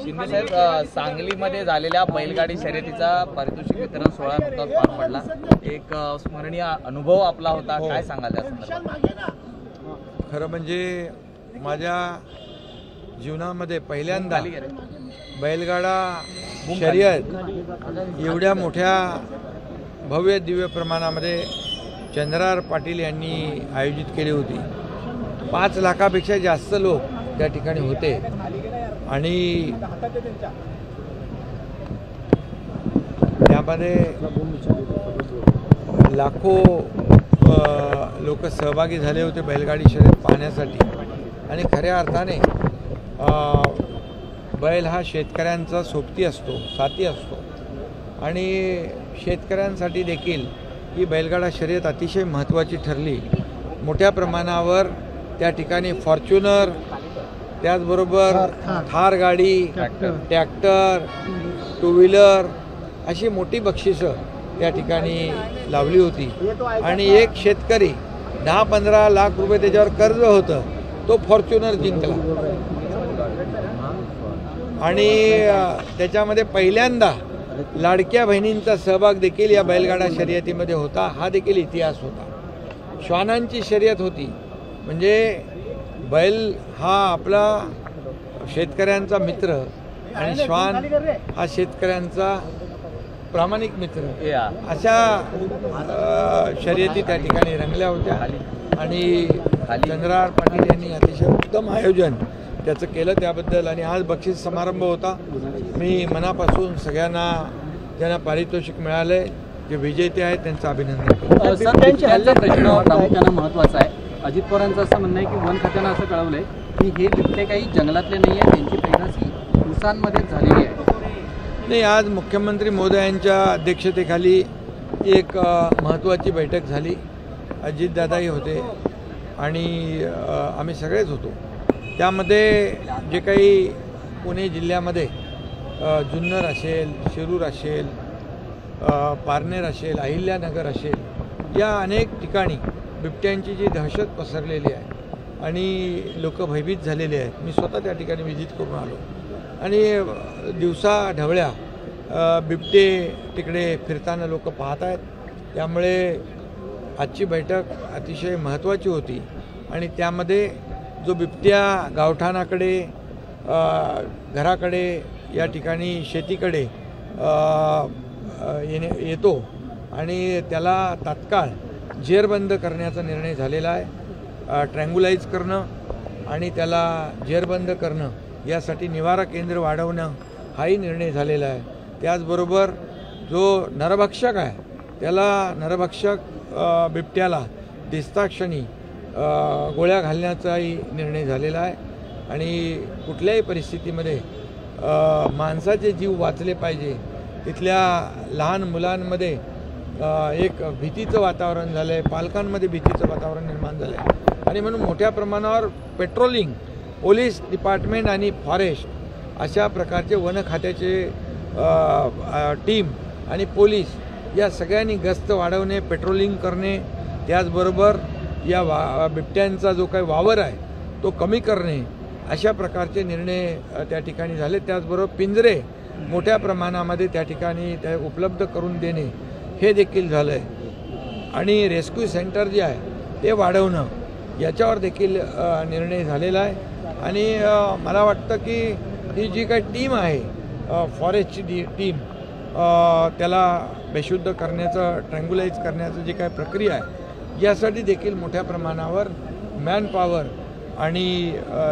शिंदे साहेब, सांगलीमध्ये झालेल्या बैलगाडी शर्यतीचा पारितोषिक वितरण सोहळा नुकताच पार पडला. एक स्मरणीय अनुभव आपला होता, काय सांगाल त्या संदर्भात? खरं म्हणजे माझ्या जीवनामध्ये पहिल्यांदा बैलगाडा शर्यत एवढ्या मोठ्या भव्य दिव्य प्रमाणामध्ये चंद्रार पाटील यांनी आयोजित केली होती. 5 लाखापेक्षा जास्त लोक त्या ठिकाणी होते आणि त्यामध्ये लाखो लोक सहभागी झाले होते बैलगाडी शर्यत पाहण्यासाठी. आणि खऱ्या अर्थाने बैल हा शेतकऱ्यांचा सोबती असतो, साथी असतो आणि शेतकऱ्यांसाठी देखील ही बैलगाडा शर्यत अतिशय महत्त्वाची ठरली. मोठ्या प्रमाणावर त्या ठिकाणी फॉर्च्युनर, त्याचबरोबर थार गाडी, ट्रॅक्टर, 2 व्हीलर अशी मोठी बक्षिसं त्या ठिकाणी लावली होती. आणि एक शेतकरी 10-15 लाख रुपये त्याच्यावर कर्ज होतं, तो फॉर्च्युनर जिंकला. आणि त्याच्यामध्ये पहिल्यांदा लाडक्या बहिणींचा सहभाग देखील या बैलगाडा शर्यतीमध्ये होता. हा देखील इतिहास होता. श्वानांची शर्यत होती. म्हणजे बैल हा आपला शेतकऱ्यांचा मित्र आणि श्वान हा शेतकऱ्यांचा प्रामाणिक मित्र, अशा शर्यती त्या ठिकाणी रंगल्या होत्या. आणि चंद्रार पाटील यांनी अतिशय उत्तम आयोजन त्याचं केलं त्याबद्दल. आणि आज बक्षीस समारंभ होता. मी मनापासून सगळ्यांना ज्यांना पारितोषिक मिळालंय, जे विजेते आहेत, त्यांचं अभिनंदन करतो. बिबट्यांचा प्रश्न प्रामुख्यानं महत्त्वाचा आहे. अजित पवारांचं असं म्हणणं आहे की वन खात्यानं असं कळवलंय की हे बिबटे काही जंगलातले नाही आहे, त्यांची पैदास उसांमध्ये झालेली आहे. नाही, आज मुख्यमंत्री महोदयांच्या अध्यक्षतेखाली एक महत्त्वाची बैठक झाली. अजितदादाही होते आणि आम्ही सगळेच होतो. त्यामध्ये जे काही पुणे जिल्ह्यामध्ये जुन्नर असेल, शिरूर असेल, पारनेर असेल, अहिल्यानगर असेल, या अनेक ठिकाणी बिबट्यांची जी दहशत पसरलेली आहे आणि लोक भयभीत झालेले आहेत. मी स्वतः त्या ठिकाणी व्हिजिट करून आलो आणि दिवसा ढवळ्या बिबटे तिकडे फिरताना लोक पाहत आहेत. त्यामुळे आजची बैठक अतिशय महत्त्वाची होती. आणि त्यामध्ये जो बिबट्या गावठाणाकडे, घराकडे, या ठिकाणी शेतीकडे येतो आणि त्याला तात्काळ जेरबंद करण्याचा निर्णय झालेला आहे. ट्रँग्युलाइज करणं आणि त्याला जेरबंद करणं, यासाठी निवारा केंद्र वाढवणं हाही निर्णय झालेला आहे. त्याचबरोबर जो नरभक्षक आहे त्याला, नरभक्षक बिबट्याला दिसताक्षणी गोळ्या घालण्याचाही निर्णय झालेला आहे. आणि कुठल्याही परिस्थितीमध्ये माणसाचे जीव वाचले पाहिजे. तिथल्या लहान मुलांमध्ये एक भीतीचं वातावरण झालं आहे, पालकांमध्ये भीतीचं वातावरण निर्माण झालं आहे. आणि म्हणून मोठ्या प्रमाणावर पेट्रोलिंग, पोलीस डिपार्टमेंट आणि फॉरेस्ट अशा प्रकारचे वन खात्याचे टीम आणि पोलीस या सगळ्यांनी गस्त वाढवणे, पेट्रोलिंग करणे, त्याचबरोबर या बिबट्यांचा जो काही वावर आहे तो कमी करणे, अशा प्रकारचे निर्णय त्या ठिकाणी झाले. त्याचबरोबर पिंजरे मोठ्या प्रमाणामध्ये त्या ठिकाणी उपलब्ध करून देणे हे देखील झालं आहे. आणि रेस्क्यू सेंटर जे आहे ते वाढवणं, याच्यावर देखील निर्णय झालेला आहे. आणि मला वाटतं की ही जी काही टीम आहे, फॉरेस्टची टीम, त्याला बेशुद्ध करण्याचं, ट्रँग्युलाइज करण्याचं जी काही प्रक्रिया आहे, यासाठी देखील मोठ्या प्रमाणावर मॅनपॉवर आणि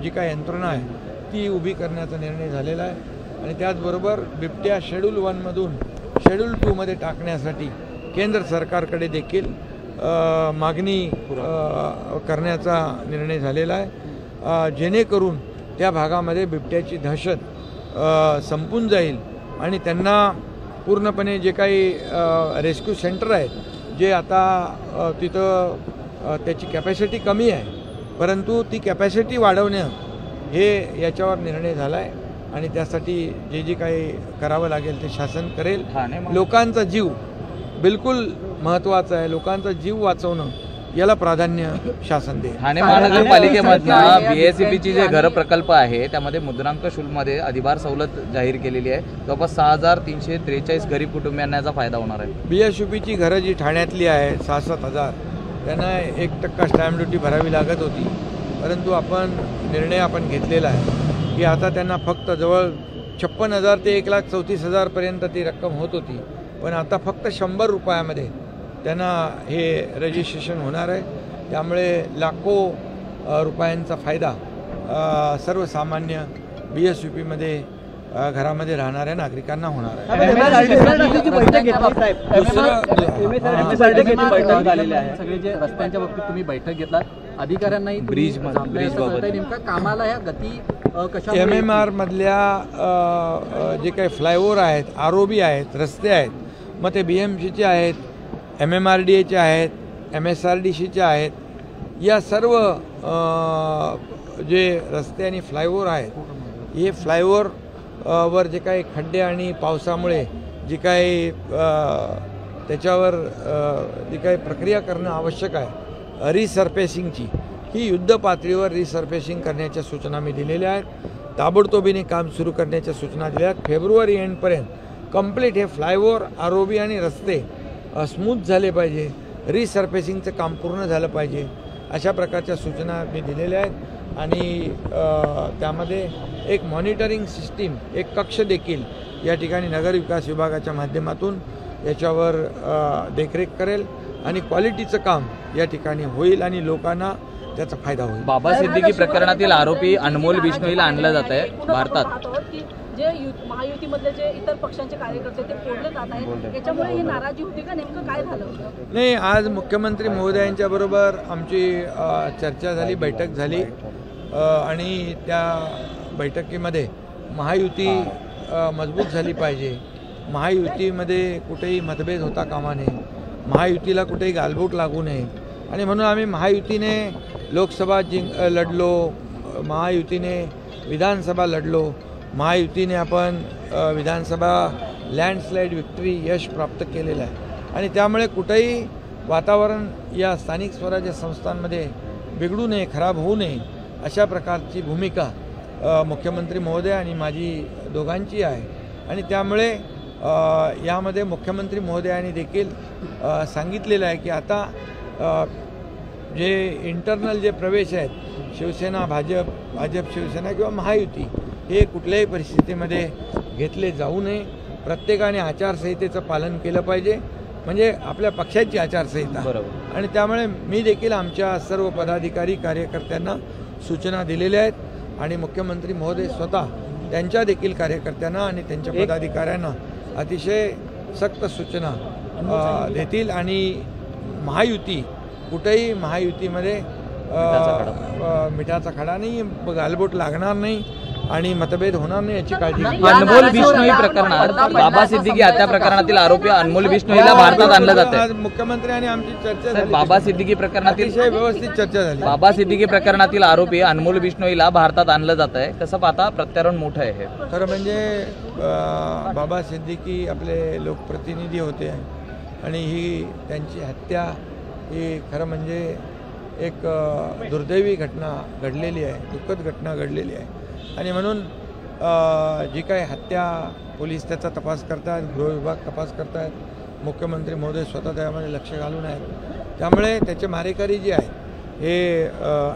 जी काही यंत्रणा आहे ती उभी करण्याचा निर्णय झालेला आहे. आणि त्याचबरोबर बिबट्या शेड्यूल 1मधून शेड्यूल 2मध्ये टाकण्यासाठी केंद्र सरकारकडे देखील मागणी करण्याचा निर्णय झालेला आहे, जेणेकरून त्या भागामध्ये बिबट्याची दहशत संपून जाईल. आणि त्यांना पूर्णपणे जे काही रेस्क्यू सेंटर आहेत, जे आता तिथं त्याची कॅपॅसिटी कमी आहे, परंतु ती कॅपॅसिटी वाढवणं हे याच्यावर निर्णय झाला आहे. आणि त्यासाठी जे काही करावं लागेल ते शासन करेल. लोकांचा जीव बिलकुल महत्त्वाचा आहे. लोकांचा जीव वाचवणं याला प्राधान्य शासन देईल. ठाणे महानगरपालिकेमधनं BACPची जे घर प्रकल्प आहे त्यामध्ये मुद्रांक शुल्कमध्ये अधिभार सवलत जाहीर केलेली आहे. जवळपास 6,343 गरीब कुटुंबियांना याचा फायदा होणार आहे. BACPची घरं जी ठाण्यातली आहे 6-7 हजार, त्यांना 1% स्टॅम्प ड्युटी भरावी लागत होती. परंतु निर्णय घेतलेला आहे की आता त्यांना फक्त जवळ 56,000 ते 1,34,000 पर्यंत ती रक्कम होत होती, पण आता फक्त 100 रुपयामध्ये त्यांना हे रजिस्ट्रेशन होणार आहे. त्यामुळे लाखो रुपयांचा फायदा सर्वसामान्य BACPमध्ये घरामध्ये राहणाऱ्या नागरिकांना होणार आहे. सगळे जे रस्त्यांच्या बाबतीत तुम्ही बैठक घेतलात, अधिकाऱ्यांनाही ब्रिज नेमका कामाला ह्या गती कशा MMR मधल्या जे काही फ्लायओव्हर आहेत, ROB आहेत, रस्ते आहेत, मग ते BMCचे आहेत, MMRDAचे आहेत, MSRDCचे आहेत, या सर्व जे रस्ते आणि फ्लायओव्हर आहेत, हे फ्लायओव्हर वर जे काही खड्डे आणि पावसामुळे जी काही त्याच्यावर जी काही प्रक्रिया करणं आवश्यक आहे रिसर्फेसिंगची, ही युद्ध पातळीवर रिसर्फेसिंग करण्याच्या सूचना मी दिलेल्या आहेत. ताबडतोबीने काम सुरू करण्याच्या सूचना दिल्या आहेत. फेब्रुवारी एंडपर्यंत कंप्लीट हे फ्लायओव्हर, ROB आणि रस्ते स्मूथ झाले पाहिजे, रिसर्फेसिंगचं काम पूर्ण झालं पाहिजे, अशा प्रकारच्या सूचना मी दिलेल्या आहेत. आणि त्यामध्ये एक मॉनिटरिंग सिस्टीम, एक कक्ष देखील या ठिकाणी नगरविकास विभागाच्या माध्यमातून याच्यावर देखरेख करेल आणि क्वालिटीचं काम या ठिकाणी होईल आणि लोकांना त्याचा फायदा होईल. बाबा सिद्दीकी प्रकरणातील आरोपी अनमोल बिश्नोईला आणलं जात आहे भारतात. जे महायुतीमधले जे इतर पक्षांचे कार्यकर्ते ते फोडले जात आहेत, याच्यामुळे ही नाराजी होती का? नेमकं काय झालं होतं? नाही, आज मुख्यमंत्री महोदयांच्या बरोबर आमची चर्चा झाली, बैठक झाली आणि त्या बैठकीमध्ये महायुती मजबूत झाली पाहिजे, महायुतीमध्ये कुठेही मतभेद होता कामा नये, महायुतीला कुठेही गालबोट लागू नये आणि म्हणून आम्ही महायुतीने लोकसभा लढलो, महायुतीने विधानसभा लढलो, महायुतीने विधानसभा लँडस्लाईड विक्ट्री यश प्राप्त केलेलं आहे आणि त्यामुळे कुठेही वातावरण या स्थानिक स्वराज्य संस्थांमध्ये बिघडू नये, खराब होऊ नये, अशा प्रकारची भूमिका मुख्यमंत्री महोदय आणि माझी दोघांची आहे. आणि त्यामुळे यामध्ये मुख्यमंत्री महोदयांनी देखील सांगितलेलं आहे की आता जे इंटरनल जे प्रवेश आहेत, शिवसेना भाजप, भाजप शिवसेना किंवा महायुती, हे कुठल्याही परिस्थितीमध्ये घेतले जाऊ नये. प्रत्येकाने आचारसंहितेचं पालन केलं पाहिजे, म्हणजे आपल्या पक्षाची आचारसंहिता. बरोबर. आणि त्यामुळे मी देखील आमच्या सर्व पदाधिकारी कार्यकर्त्यांना सूचना दिलेल्या आहेत आणि मुख्यमंत्री महोदय स्वतः त्यांच्या देखील कार्यकर्त्यांना आणि त्यांच्या पदाधिकाऱ्यांना अतिशय सक्त सूचना देतील आणि महायुती कुठेही महायुतीमध्ये मिठाचा खडा नाही, गालबोट लागणार नाही आणि मतभेद होणार नाही याची काळजी. अनमोल बिश्नोई प्रकरणात बाबा सिद्दीकी हत्या प्रकरणातील आरोपी अनमोल बिश्नोईला भारतात आणलं जात आहे. मुख्यमंत्री आणि आमची चर्चा झाली, बाबा सिद्दीकी प्रकरणातील व्यवस्थित चर्चा झाली. बाबा सिद्दीकी प्रकरणातील आरोपी अनमोल बिश्नोईला भारतात आणलं जात आहे. कसं पाहता प्रत्यारोप मोठं आहे हे? खरं म्हणजे बाबा सिद्दीकी आपले लोकप्रतिनिधी होते आणि ही त्यांची हत्या ही खरं म्हणजे एक दुर्दैवी घटना घडलेली आहे, दुःखद घटना घडलेली आहे आणि म्हणून जी काही हत्या, पोलीस त्याचा तपास करतात, गृह विभाग तपास करतात, मुख्यमंत्री महोदय स्वतः त्यामध्ये लक्ष घालून आहेत. त्यामुळे त्याचे मारेकरी जे आहेत हे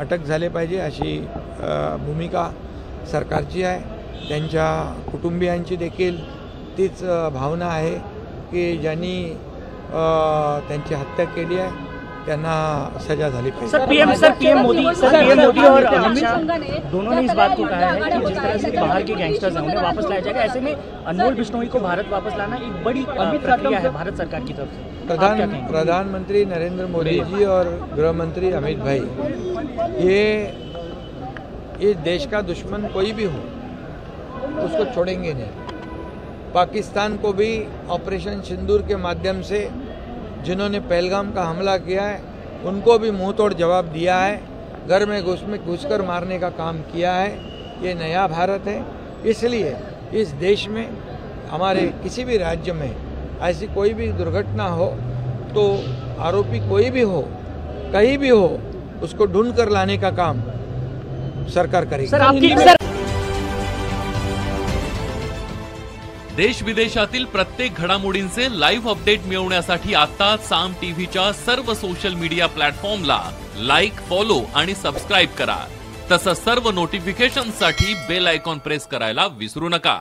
अटक झाले पाहिजे अशी भूमिका सरकारची आहे. त्यांच्या कुटुंबियांची देखील तीच भावना आहे की ज्यांनी त्यांची हत्या केली आहे त्यांना सजा झाली पाहिजे. सर पीएम मोदी और अमित शाह दोनों ने इस बात को कहा है कि जिस तरह से बाहर के गैंगस्टर्स हैं उन्हें वापस लाया जाएगा, ऐसे में अनमोल बिश्नोई को भारत वापस लाना एक बड़ी प्रक्रिया है भारत सरकार की तरफ से. प्रधानमंत्री नरेंद्र मोदी जी और गृह मंत्री अमित भाई, ये देश का दुश्मन कोई भी हो उसको छोड़ेंगे नहीं. पाकिस्तान को भी ऑपरेशन सिंदूर के माध्यम से जिन्होंने पहलगाम का हमला किया है उनको भी मुंह तोड़ जवाब दिया है, घर में घुसकर मारने का काम किया है. ये नया भारत है, इसलिए इस देश में हमारे किसी भी राज्य में ऐसी कोई भी दुर्घटना हो तो आरोपी कोई भी हो कहीं भी हो उसको ढूंढ कर लाने का काम सरकार करेगी। सर आपकी देश विदेशातील प्रत्येक घडामोडींचे लाईव्ह अपडेट मिळवण्यासाठी आता साम टीव्हीच्या सर्व सोशल मीडिया प्लॅटफॉर्मला लाईक, फॉलो आणि सबस्क्राईब करा। तसंच सर्व नोटिफिकेशनसाठी बेल आयकॉन प्रेस करायला विसरू नका।